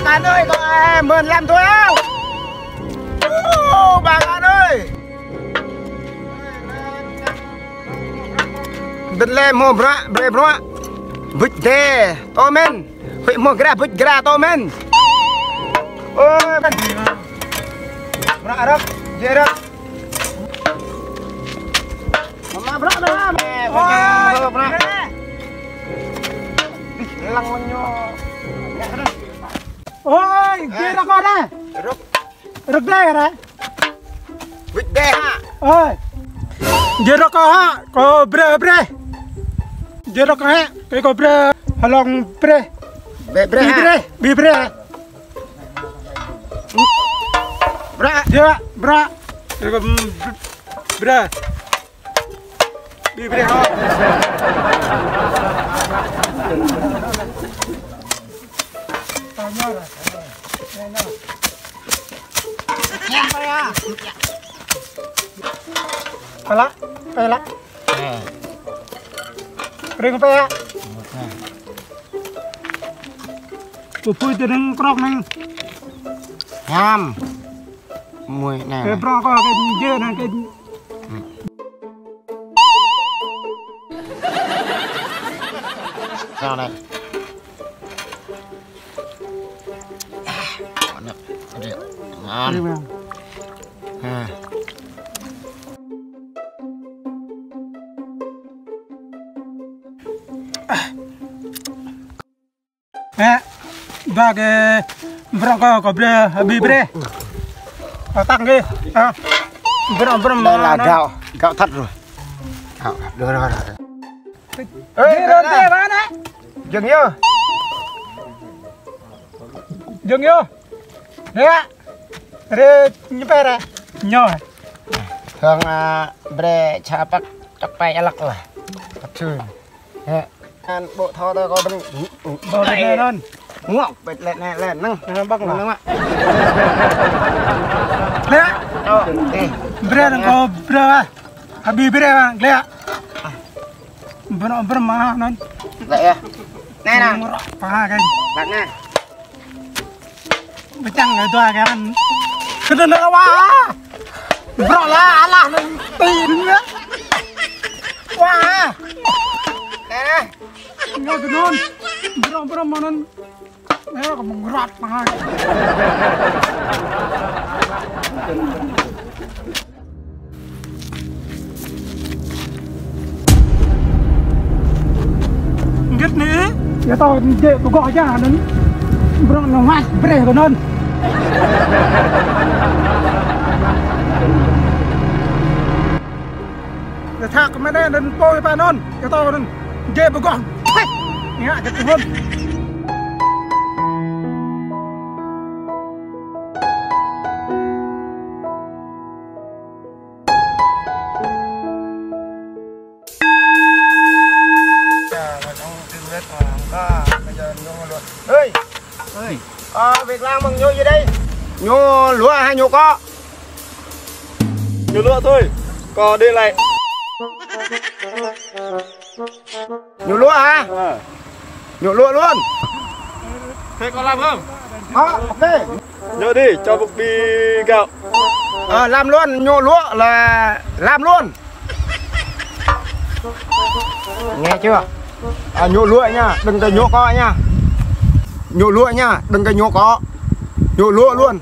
Can ơi, có ai mượn làm tôi không? Bà Can ơi. Bên lên mua bra, vịt đê, to men, phải mua vịt gra to men. Ôi, bra đó, dễ đó. Mama bra đó, mẹ, bra. Lăng nyo. Ôi, kia nó con đây. Rực đây rồi. Vịt đê ha. Ôi. Giờ nó có ha, có bre. Giờ nó có ha, cái có bre, halong bre. Bre ha. Bre. Bra. Dạ, bra. Cái có bre. Bre ha. Pela. Ring pela. Pupui tereng krok nang. Ham. Mùi này. Cái bro có cái dê này cái. Sao đây? Ngon. Ba cái bro có bre. Tăng đi. Bro đây là gạo thật rồi. Gạo đưa rồi. Ê, đơn tê bán đấy. Dừng vô. Đấy ạ. Đây như vậy đây. Nhỏ. Thường bre cha bắc chọc bay lắc rồi. Thật chừng. Ăn bộ thò tôi có bên Bộ này luôn. Ngọc bệt lên nâng Bắc là nâng ạ. Đấy ạ. Bre đừng có bre à. Habis bre à. Đấy ạ. Bre mà nó. Vậy à. Này nào. Phá cái. Bạn nè. Mà chẳng người tôi cái ăn. Cái đó nó quá. Bro là tiền nhá. Quá. Nè. Nghe cái luôn. Bro mà nó. Nó còn một rọt mà. Biết nè. Ya tao dễ tôi gọi ra nó. Bro nó ngoan, bre của nó. Để thạc cái này nên tôi ba non, cái tao nên dễ tôi gọi. Nghe cái thứ hơn. Việc làm bằng nhô gì đây? Nhô lúa hay nhô có? Nhô lúa thôi, có đây này. Nhô lúa hả? Nhô lúa luôn. Thế có làm không? Ok. Nhô đi, cho bục bì gạo. Làm luôn, nhô lúa là làm luôn. Nghe chưa? Nhô lúa nha, đừng có nhô có nha. Nhô lúa nha, đừng có nhô có. Nhô lúa luôn.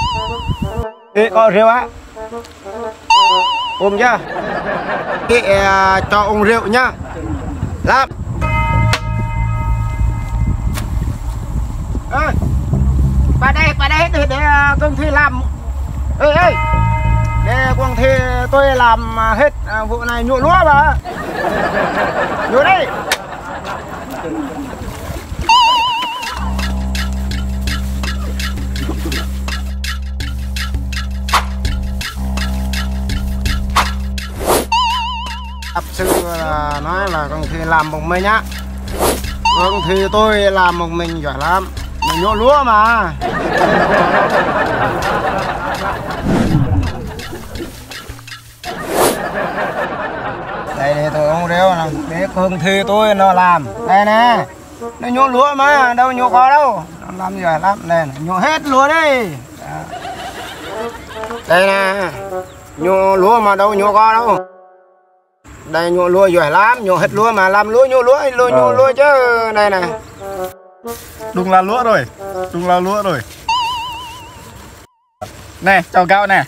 Ê, có rượu á. Ôm chưa? Ê, cho ông rượu nha. Làm. Ê, qua đây để công ty làm. Ê, để công ty tôi làm hết vụ này nhổ lúa mà. Nhổ đây. Áp sư nói là công ty làm một mình nhá. Công ty tôi làm một mình giỏi lắm. Mình nhổ lúa mà. Đây tôi không rêu là để công ty tôi nó làm. Đây nè. Nó nhổ lúa mà, đâu nhổ có đâu. làm giỏi lắm này, nhổ hết lúa đi. Đây nè, nhổ lúa mà đâu nhổ có đâu. Đây nhổ lúa giỏi lắm, nhổ hết lúa mà làm lúa nhổ lúa chứ đây này. Đúng là lúa rồi, đúng là lúa rồi. Nè, cho gạo nè.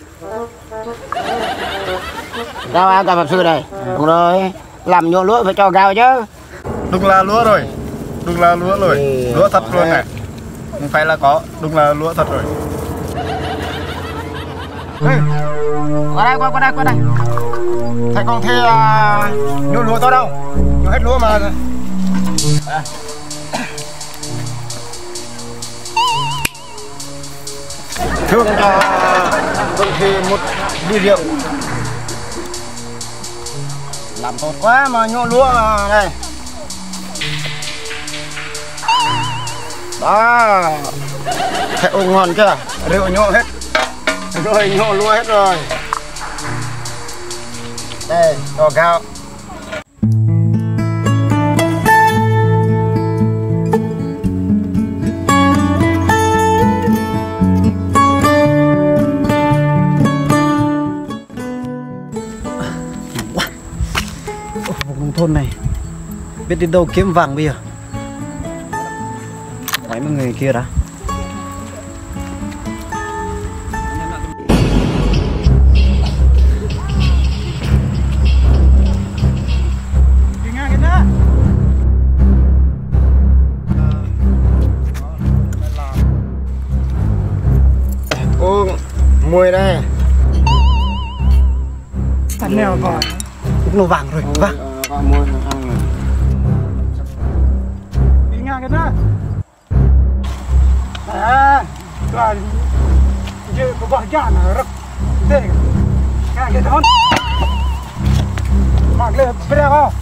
Gạo à, cả Pháp Sư đây. Đúng rồi, làm nhổ lúa phải cho gạo chứ. Đúng là lúa rồi, đúng là lúa rồi, lúa thật luôn này. Không phải là có, đúng là lúa thật rồi. Ê, qua đây. Thầy còn thuê nhổ lúa tôi đâu, nhổ hết lúa mà. Thương cho công ty một ly rượu. Làm tốt quá mà nhổ lúa mà đây. Đó, thầy ủng ngon chưa, rượu nhổ hết. Rồi nhổ lúa hết rồi. Đây, cho gạo. Vùng nông thôn này biết đi đâu kiếm vàng bây giờ. Đấy mà người kia đã. Ô, mùi đây. Thằng nào gọi nó vàng rồi, vàng. Con mùi nó ăn rồi. Đi ngang cái đó. À, rồi giờ có bọn chả nó rực. Thế cái cái đó. Mặc lên bia không?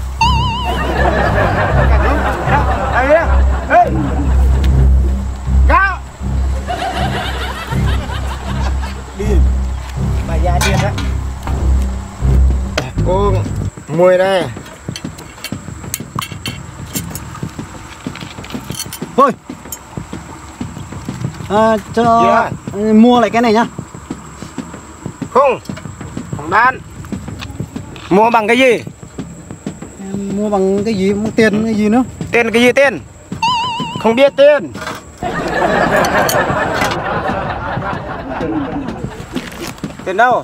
Đây đi. Ê. Gạo. Đi. Bà già điên đấy. Cô mùi đây. Thôi. Cho mua lại cái này nhá. Không bán. Mua bằng cái gì? Mua bằng cái gì? Mua tiền cái gì nữa? Tiền cái gì tiền? Không biết tiền. Tiền đâu?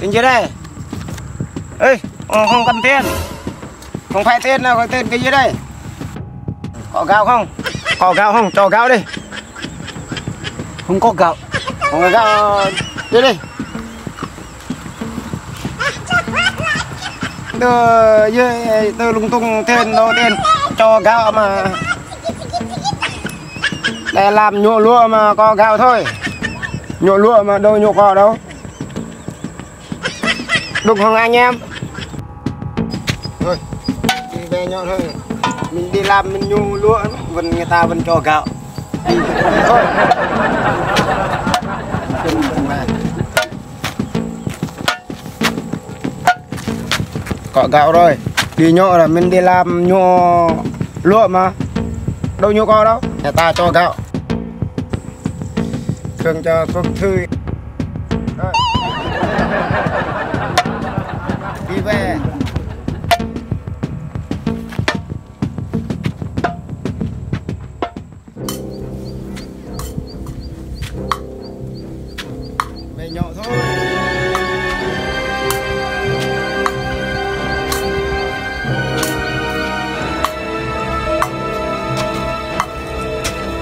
Tiền gì đây? Ê, không cần tiền. Không phải tiền nào, có tiền cái gì đây? Có gạo không? Có gạo không? Cho gạo đi. Không có gạo. Không có gạo, đi đi. Tôi lung tung tiền đâu tiền. Cho gạo mà. Để làm nhổ lúa mà có gạo thôi. Nhổ lúa mà đâu nhổ cỏ đâu. Đúng không anh em? Thôi, đi về nhổ thôi. Mình đi làm mình nhổ lúa, vẫn người ta vẫn cho gạo. Thôi. Có gạo rồi, đi nhổ là mình đi làm nhổ lúa mà đâu nhổ cỏ đâu, người ta cho gạo. Thường cho công thư. Rồi. Đi về. Về nhậu thôi.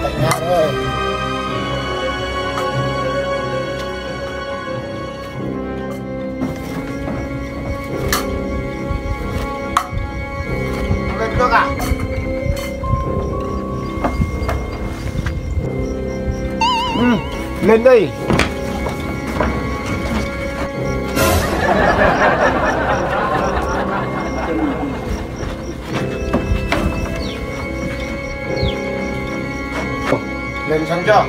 Tại nhà thôi. Được à? Lên đây. Lên xong chưa?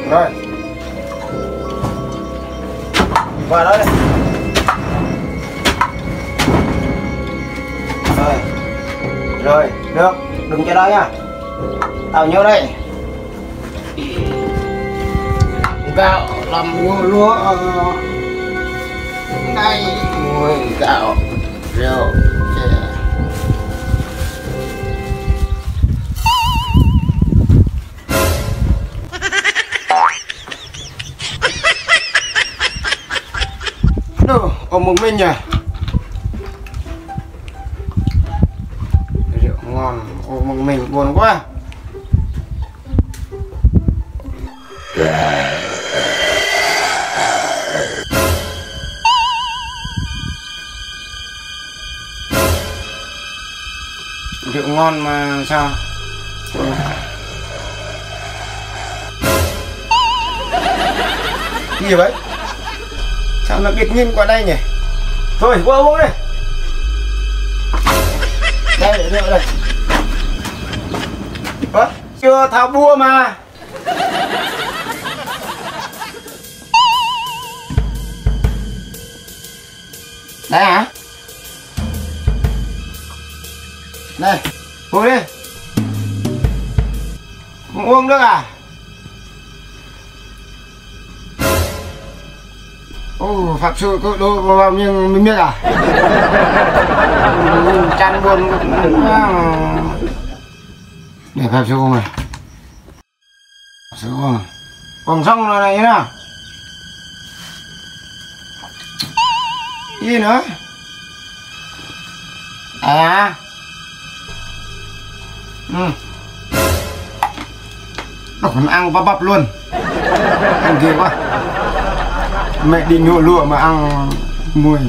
Rồi. Vào đó đây. Rồi, được, đừng chơi đó nha. Tao nhớ đây. gạo làm mua lúa này mùi gạo rượu chè đâu ông một mình nhỉ rượu ngon ông một mình buồn quá rượu ngon mà sao cái gì vậy sao nó biệt nhiên qua đây nhỉ thôi qua uống đây đây rượu đây chưa tháo bua mà đây hả đây uống đi không uống nước à ô pháp sư có đồ vào miếng miếng à chăn buồn để pháp sư uống này pháp sư uống còn xong rồi này như nào gì nữa à còn ăn bắp bắp luôn ăn ghê quá mẹ đi nhổ lụa mà ăn mùi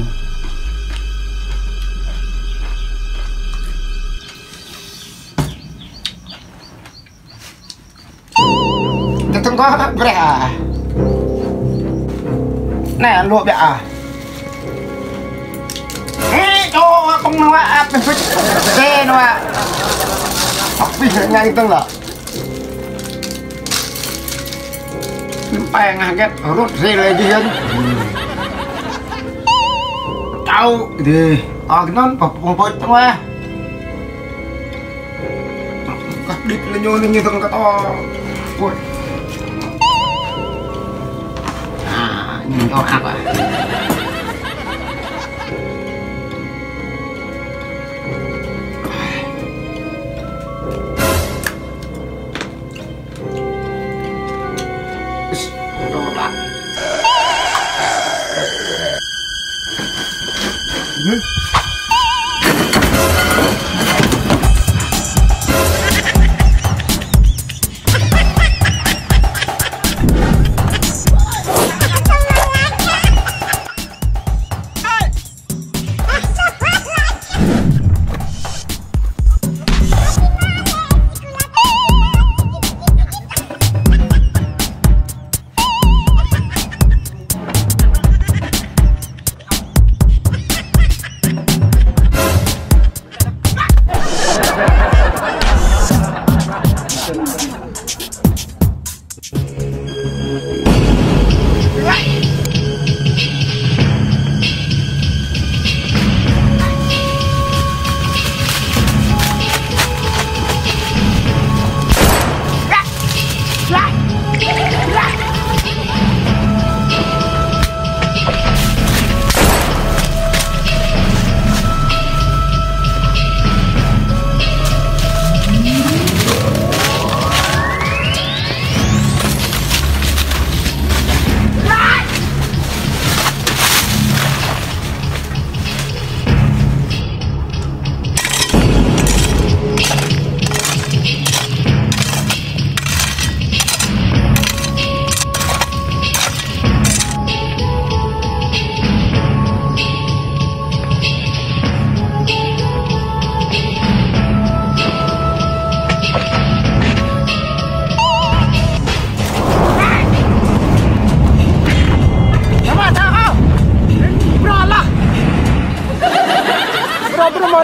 tôi không có bẹ à này ăn lụa bẹ à cho không nó ạ mình phải xe nó ạ học vì ngay tương là bèn hàng ghép rút xe lên gì hơn cháu thì cái nó bọc bột trong qua các đít lên nhô như thằng cá to ui à nhìn to ác à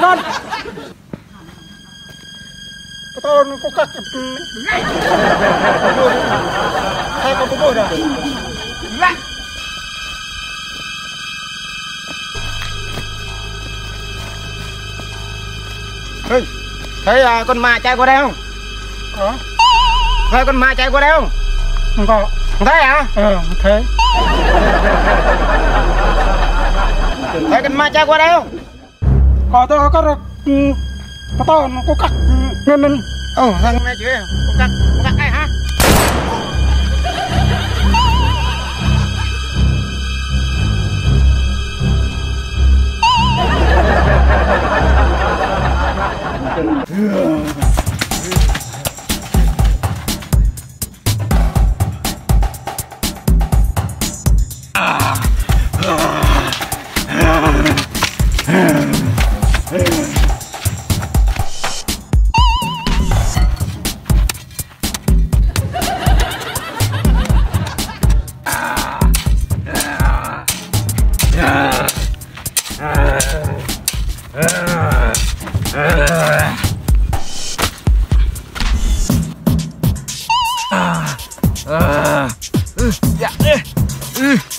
non con có cắt hai con bôi rồi thấy con ma trai qua đây không? thấy con ma chạy qua đây không? Không có. Không thấy hả? Thấy. Thấy con ma chạy qua đây không? Có tôi có được có to nó có cắt nên Thằng này chứ có cắt ai hả?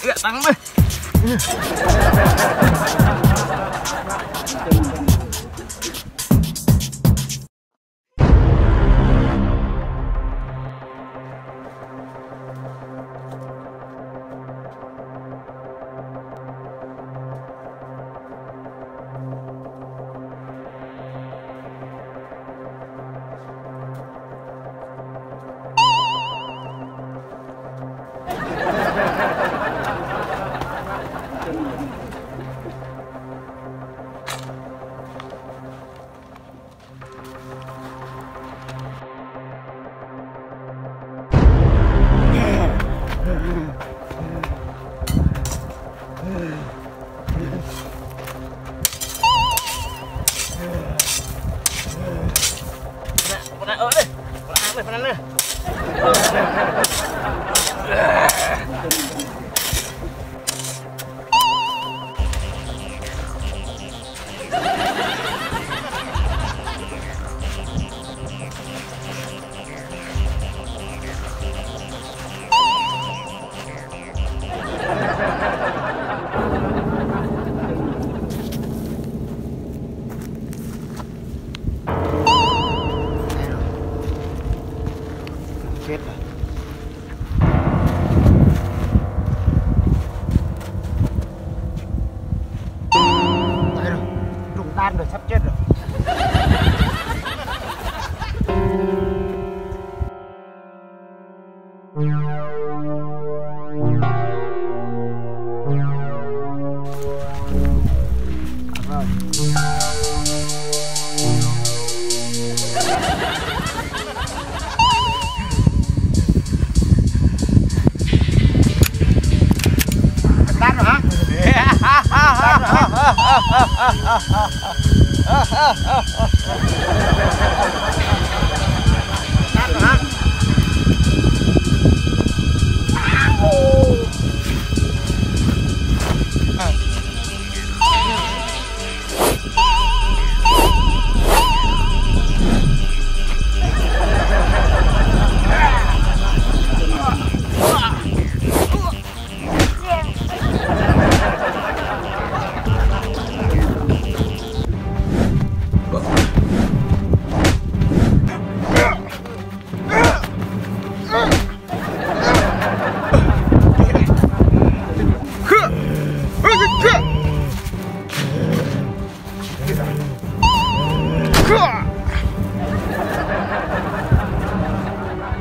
Dạ tăng ơi. Chết rồi. Đấy rồi, rụng tan rồi, sắp chết rồi.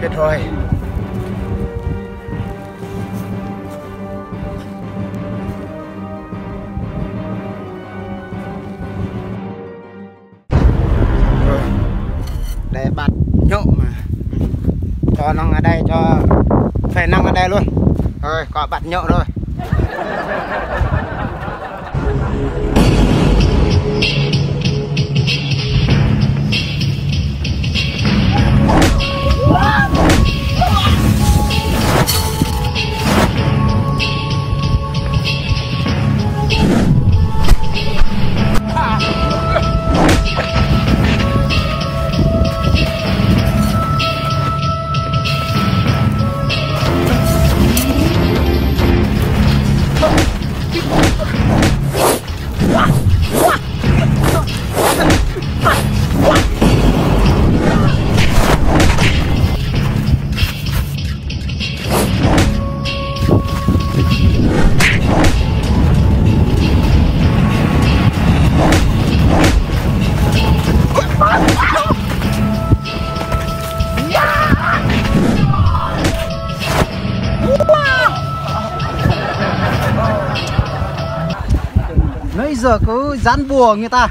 Chết rồi. Rồi. Để bắt nhộ mà. Cho nó ở đây, cho phải năng ở đây luôn. Rồi, có bắt nhộ rồi. giờ cứ dán bùa người ta.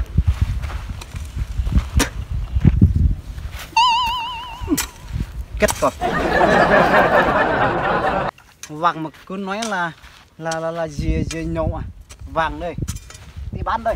Kết rồi. Vàng mà cứ nói là gì nhậu à. Vàng đây. Đi bán đây.